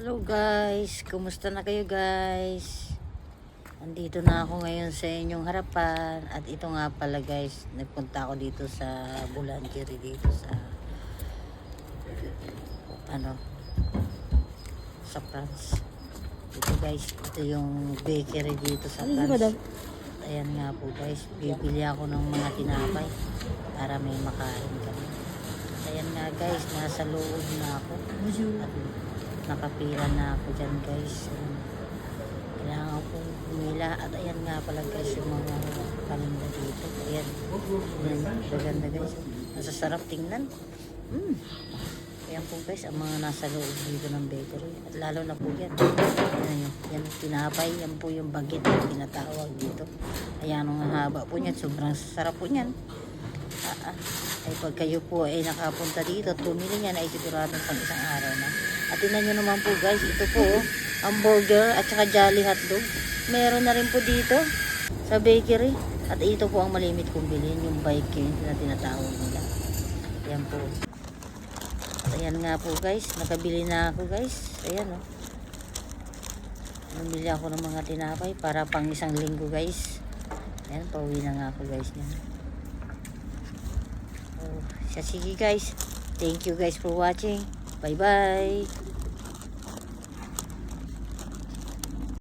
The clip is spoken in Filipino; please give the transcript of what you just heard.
Hello guys, kumusta na kayo guys? Andito na ako ngayon sa inyong harapan. At ito nga pala guys, nagpunta ako dito sa Boulangerie dito sa sa France. Ito guys, ito yung bakery dito sa France. Ayan nga po guys, bibili ako ng mga tinapay para may makain kami. Ayan nga guys, nasa loob na ako. At nakapila na ako dyan guys. Kailangan ko pumila. At ayan nga pala guys yung mga paninda dito. Ayan, maganda guys, nasasarap tingnan. Ayan po guys ang mga nasa loob dito ng bakery. At lalo na po yan, yan tinapay, yan po yung baguette na tinatawag dito. Ayan ang haba po niyan, sobrang sarap po niyan. Ay pag kayo po ay nakapunta dito at bumili niyan ay siguradong pang isang araw na. At tingnan nyo naman po guys, ito po hamburger at saka Jolly hotdog. Meron na rin po dito sa bakery. At ito po ang malimit kong bilhin, yung bike na tinatawag nila. Ayan po. At ayan nga po guys, nakabili na ako guys. Ayan o. Namili ako ng mga tinapay para pang isang linggo guys. Ayan, pauwi na nga ako guys niyan. Sige guys, thank you guys for watching. Bye bye.